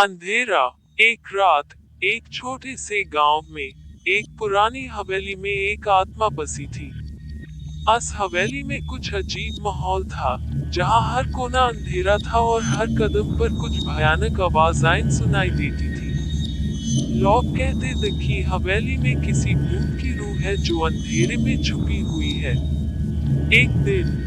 अंधेरा। एक रात, एक छोटे से गांव में, एक पुरानी हवेली में एक आत्मा बसी थी। उस हवेली में कुछ अजीब माहौल था, जहां हर कोना अंधेरा था और हर कदम पर कुछ भयानक आवाजें सुनाई देती थी। लोग कहते थे कि हवेली में किसी भूत की रूह है जो अंधेरे में छुपी हुई है। एक दिन,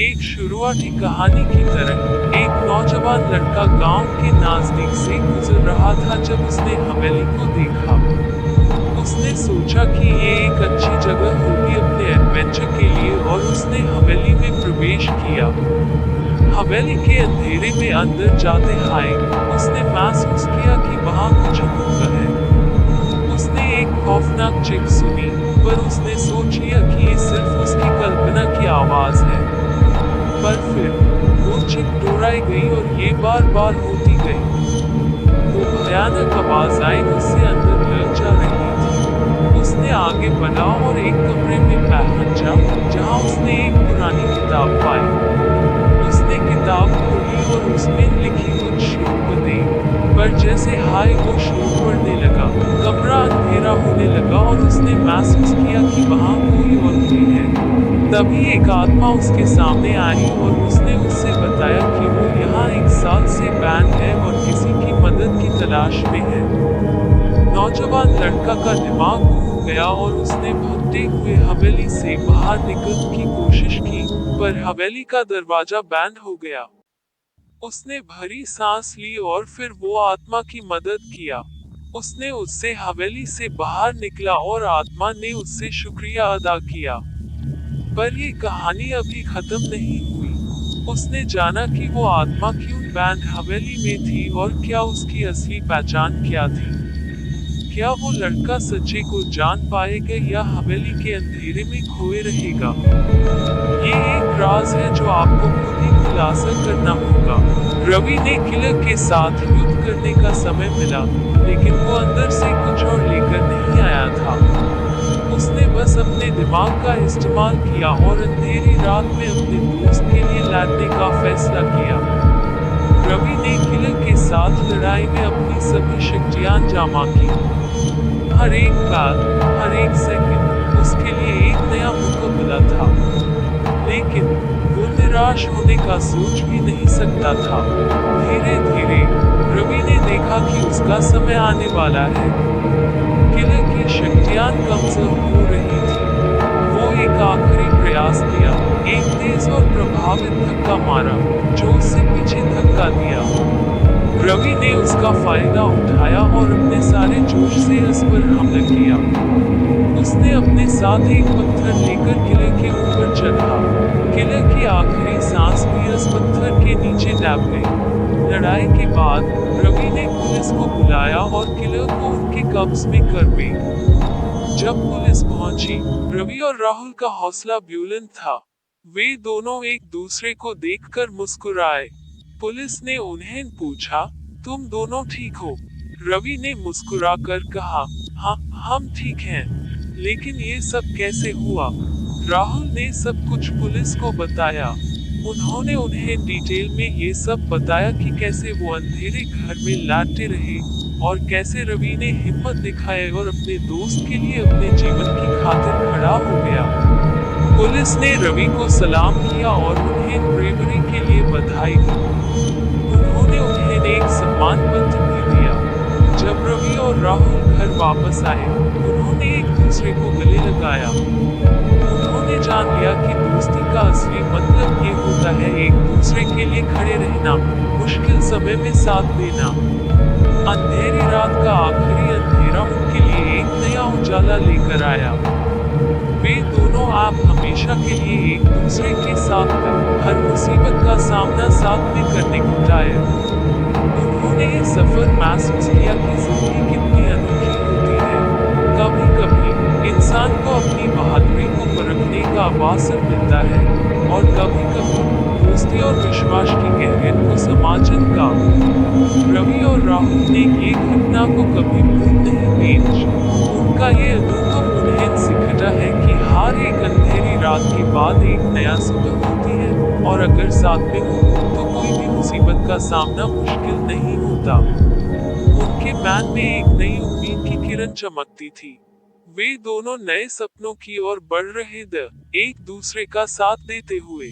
एक शुरुआती कहानी की तरह, एक नौजवान लड़का गांव के नजदीक से गुजर रहा था जब उसने हवेली को देखा। उसने सोचा कि ये एक अच्छी जगह होगी अपने एडवेंचर के लिए और उसने हवेली में प्रवेश किया। हवेली के अंधेरे में अंदर जाते ही उसने महसूस किया कि वहां कुछ अनोखा है। उसने एक खौफनाक चीख सुनी, पर उसने सोच लिया कि ये सिर्फ उसकी कल्पना की आवाज है। पर फिर वो चीख दोहराई गई और ये बार बार होती गई। वो भयानक आवाजें उससे अंदर लग जा रही थी। उसने आगे बढ़ा और एक कमरे में पहुंचा, जहां उसने एक पुरानी किताब पाई। उसने किताब खोली और उसमें लिखी कुछ श्लोक थे, पर जैसे हाय वो श्लोक पढ़ने लगा, कमरा अंधेरा होने लगा और उसने महसूस किया कि वहां कोई और भी है। तभी एक आत्मा उसके सामने आई और उसने उससे बताया कि वो यहाँ एक साल से बैंड है और किसी की मदद की तलाश में है। नौजवान लड़का का दिमाग घूम गया और उसने भागते हुए हवेली से बाहर निकलने की कोशिश की, पर हवेली का दरवाजा बंद हो गया। उसने भरी सांस ली और फिर वो आत्मा की मदद किया। उसने उससे हवेली से बाहर निकला और आत्मा ने उससे शुक्रिया अदा किया। पर ये कहानी अभी खत्म नहीं हुई। उसने जाना कि वो आत्मा क्यों बैंड हवेली में थी और क्या उसकी असली पहचान क्या थी। क्या वो लड़का सच्चे को जान पाएगा या हवेली के अंधेरे में खोए रहेगा? ये एक राज है जो आपको खुद ही खुलासा करना होगा। रवि ने किलर के साथ युद्ध करने का समय मिला, लेकिन वो अंदर से कुछ और लेकर नहीं आया था। उसने बस अपने दिमाग का इस्तेमाल किया और अंधेरी रात में अपने दोस्त के लिए लड़ने का फैसला किया। रवि ने किलर के साथ लड़ाई में अपनी सभी शक्तियां जमा की। हर एक पल, हर एक सेकंड उसके लिए एक नया मौका मिला था। लेकिन वो निराश होने का सोच भी नहीं सकता था। धीरे धीरे रवि ने देखा कि उसका समय आने वाला है। किलर की शक्तियां कमजोर हो रही थी। वो एक आखिरी प्रयास किया, एक तेज और प्रभावित धक्का मारा, जो उससे पीछे धक्का दिया। रवि ने उसका फायदा उठाया और अपने सारे जोश से उस पर हमला किया। उसने अपने साथ एक पत्थर लेकर किले के ऊपर चढ़ा। किले की आखिरी सांस भी उस पत्थर के नीचे दब गई। लड़ाई के बाद रवि ने पुलिस को बुलाया और किले को उनके कब्जे में कर दी। जब पुलिस पहुंची, रवि और राहुल का हौसला बुलंद था। वे दोनों एक दूसरे को देखकर मुस्कुराए। पुलिस ने उन्हें पूछा, तुम दोनों ठीक हो? रवि ने मुस्कुराकर कहा, हाँ, हम ठीक हैं। लेकिन ये सब कैसे हुआ? राहुल ने सब कुछ पुलिस को बताया। उन्होंने उन्हें डिटेल में ये सब बताया कि कैसे वो अंधेरे घर में लड़ते रहे और कैसे रवि ने हिम्मत दिखाई और अपने दोस्त के लिए अपने जीवन की खातिर खड़ा हो गया। पुलिस ने रवि को सलाम किया और उन्हें ब्रेवरी के लिए बधाई दी। उन्होंने उन्हें एक सम्मान पत्र भी दिया। जब रवि और राहुल घर वापस आए, उन्होंने एक दूसरे को गले लगाया। उन्होंने जान लिया कि दोस्ती का असली मतलब ये होता है एक दूसरे के लिए खड़े रहना, मुश्किल समय में साथ देना। अंधेरी रात का आखिरी अंधेरा उनके लिए एक नया उजाला लेकर आया। वे दोनों आप हमेशा के लिए एक दूसरे के साथ हर मुसीबत का सामना साथ में करने को तैयार। उन्होंने ये सफर महसूस किया कि जिंदगी कितनी अनोखी होती है। कभी कभी इंसान को अपनी बहादुरी को परखने का अवसर मिलता है, और कभी कभी दोस्ती और विश्वास की गहराई को समझने का। रवि और राहुल ने ये घटना को कभी भूल नहीं दी। उनका ये अनुभव उन्हें सिखाता है कि हर एक अंधेरी रात के बाद एक नया सुबह होती है, और अगर साथ में हो तो कोई भी मुसीबत का सामना मुश्किल नहीं होता। उनके मन में एक नई उम्मीद की किरण चमकती थी। वे दोनों नए सपनों की ओर बढ़ रहे थे, एक दूसरे का साथ देते हुए।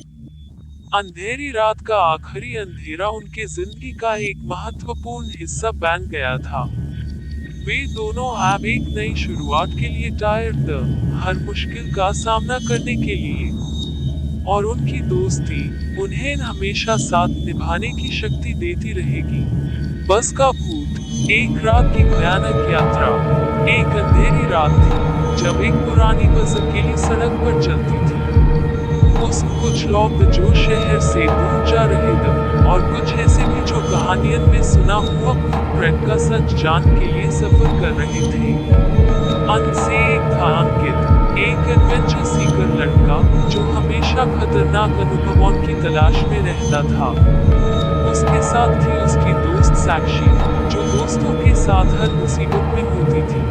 अंधेरी रात का आखिरी अंधेरा उनके जिंदगी का एक महत्वपूर्ण हिस्सा बन गया था। वे दोनों अब एक नई शुरुआत के लिए तैयार थे, हर मुश्किल का सामना करने के लिए। और उनकी दोस्ती उन्हें हमेशा साथ निभाने की शक्ति देती रहेगी। बस का भूत। एक रात की भयानक यात्रा। एक अंधेरी रात थी, जब एक पुरानी बस अकेली सड़क पर चलती थी। उस कुछ लोग जो शहर से दूर जा रहे थे, और कुछ ऐसे भी जो कहानियों में सुना हुआ प्रेम का सच जान के लिए सफर कर रहे थे। अंत से एक था अंकित, एक एडवेंचर सीकर लड़का, जो हमेशा खतरनाक अनुभवों की तलाश में रहता था। उसके साथ थी उसकी दोस्त साक्षी, जो दोस्तों के साथ हर मुसीबत में होती थी।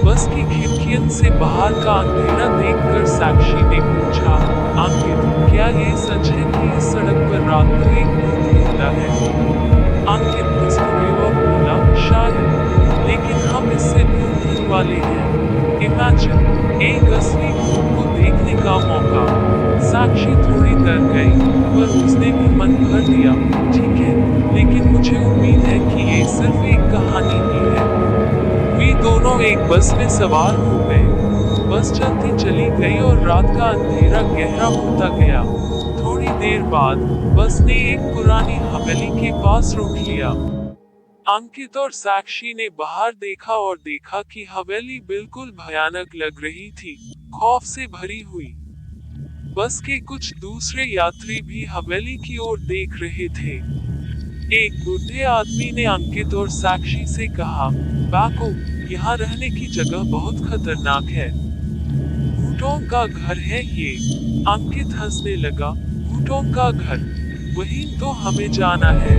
बस की खिड़कियों से बाहर का अंधेरा देखकर साक्षी ने पूछा, अंकित, क्या ये सच है कि इस सड़क पर रात को एक भूत घूमता है? अंकित मुस्कुराए और बोला, शायद, लेकिन हम इससे भूतने वाले हैं। इमेजिन, एक असली भूत को देखने का मौका। साक्षी थोड़ी डर गई, पर उसने भी मन भर दिया, ठीक है, लेकिन मुझे उम्मीद है कि ये सिर्फ एक कहानी ही है। वे दोनों एक बस में सवार हो गए। बस चलती चली गई और रात का अंधेरा गहरा होता गया। थोड़ी देर बाद बस ने एक पुरानी हवेली के पास रोक लिया। अंकित और साक्षी ने बाहर देखा और देखा कि हवेली बिल्कुल भयानक लग रही थी, खौफ से भरी हुई। बस के कुछ दूसरे यात्री भी हवेली की ओर देख रहे थे। एक बूढ़े आदमी ने अंकित और साक्षी से कहा, बाको, यहाँ रहने की जगह बहुत खतरनाक है। भूतों का घर है ये। अंकित हंसने लगा, भूतों का घर, वहीं तो हमें जाना है।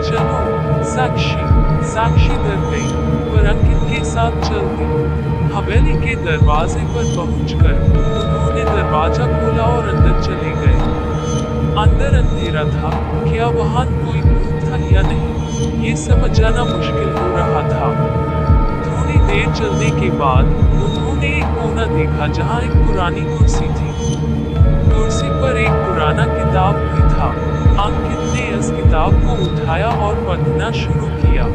चलो। साक्षी डर गई, पर अंकित के साथ चल दी। हवेली के दरवाजे पर पहुंचकर उन्होंने दरवाजा खोला और अंदर चले गए। अंदर अंधेरा था, क्या वहां कोई भूत था या नहीं, ये समझ जाना मुश्किल हो रहा था। थोड़ी देर चलने के बाद उन्होंने एक कोना देखा जहां एक पुरानी कुर्सी थी। कुर्सी पर एक पुराना किताब भी था। अंकित ने इस किताब को उठाया और पढ़ना शुरू किया।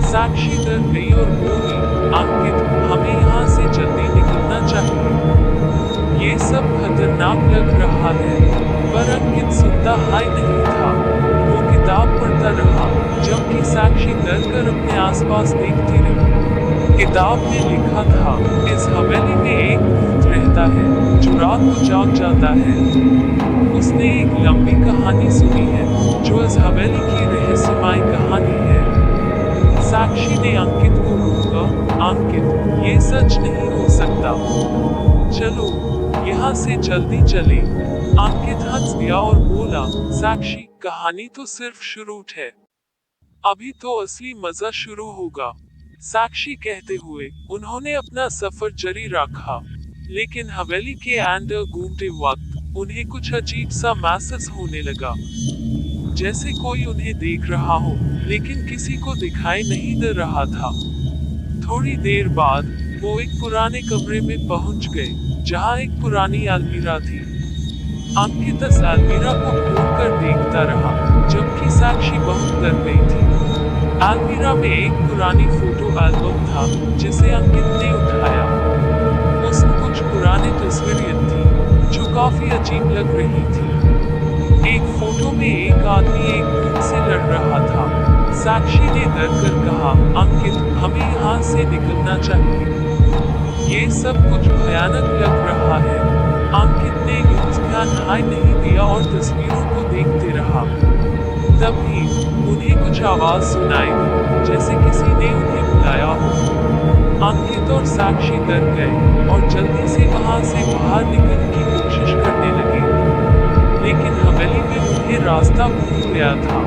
साक्षी डर गई और बोली, अंकित, हमें यहाँ से जल्दी निकलना चाहिए। ये सब खतरनाक लग रहा है। पर अंकित सुनता हाय नहीं था। वो किताब पढ़ता रहा, जबकि साक्षी डर कर अपने आसपास देखती रही। किताब में लिखा था, इस हवेली में एक भूत रहता है, जो रात को जाग जाता है। उसने एक लंबी कहानी सुनी है, जो इस हवेली की रहस्यमय कहानी है। साक्षी ने अंकित को रोका, अंकित, ये सच नहीं हो सकता। चलो, यहाँ से जल्दी चले। अंकित हंस गया और बोला, साक्षी, कहानी तो सिर्फ शुरू है, अभी तो असली मजा शुरू होगा। साक्षी कहते हुए उन्होंने अपना सफर जारी रखा। लेकिन हवेली के अंदर घूमते वक्त उन्हें कुछ अजीब सा महसूस होने लगा, जैसे कोई उन्हें देख रहा हो, लेकिन किसी को दिखाई नहीं दे रहा था। थोड़ी देर बाद वो एक पुराने कमरे में पहुंच गए, जहां एक पुरानी अलमीरा थी। अंकित इस अलमीरा को खोलकर देखता रहा, जबकि साक्षी बहुत डर गई थी। अलमीरा में एक पुरानी फोटो एल्बम था, जिसे अंकित ने उठाया। उसमें कुछ पुरानी तस्वीरें थी, जो काफी अजीब लग रही थी। एक फोटो में एक आदमी एक भूत से लड़ रहा था। साक्षी ने डर कर कहा, अंकित, हमें यहाँ से निकलना चाहिए। ये सब कुछ भयानक लग रहा है। अंकित ने ध्यान हाय नहीं दिया और तस्वीरों को देखते रहा। तभी उन्हें कुछ आवाज सुनाई दी, जैसे किसी ने उन्हें बुलाया हो। अंकित और साक्षी डर गए और जल्दी से वहां से बाहर निकलने की कोशिश करने लगे। लेकिन हवेली में उन्हें रास्ता भूल गया था।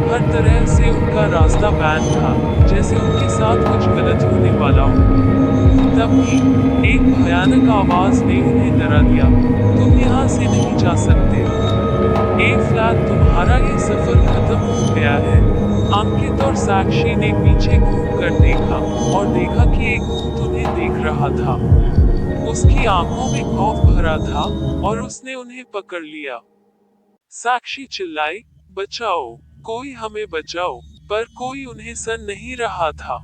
हर तरह से उनका रास्ता बैन था, जैसे उनके साथ कुछ गलत होने वाला हो। तभी एक भयानक आवाज ने उन्हें डरा दिया, तुम यहाँ से नहीं जा सकते। ए फ्लैग, तुम्हारा ये सफर खत्म हो गया है। अंकित और साक्षी ने पीछे घूम कर देखा और देखा कि एक भूत उन्हें देख रहा था। उसकी आंखों में खौफ भरा था और उसने उन्हें पकड़ लिया। साक्षी चिल्लाई, बचाओ, कोई हमें बचाओ, पर कोई उन्हें सुन नहीं रहा था।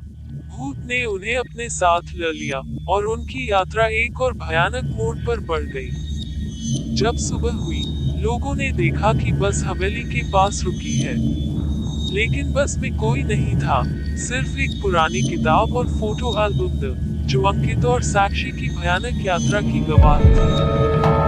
भूत ने उन्हें अपने साथ ले लिया और उनकी यात्रा एक और भयानक मोड़ पर बढ़ गई। जब सुबह हुई, लोगों ने देखा कि बस हवेली के पास रुकी है, लेकिन बस में कोई नहीं था, सिर्फ एक पुरानी किताब और फोटो एल्बम जो अंकित और साक्षी की भयानक यात्रा की गवाह थी।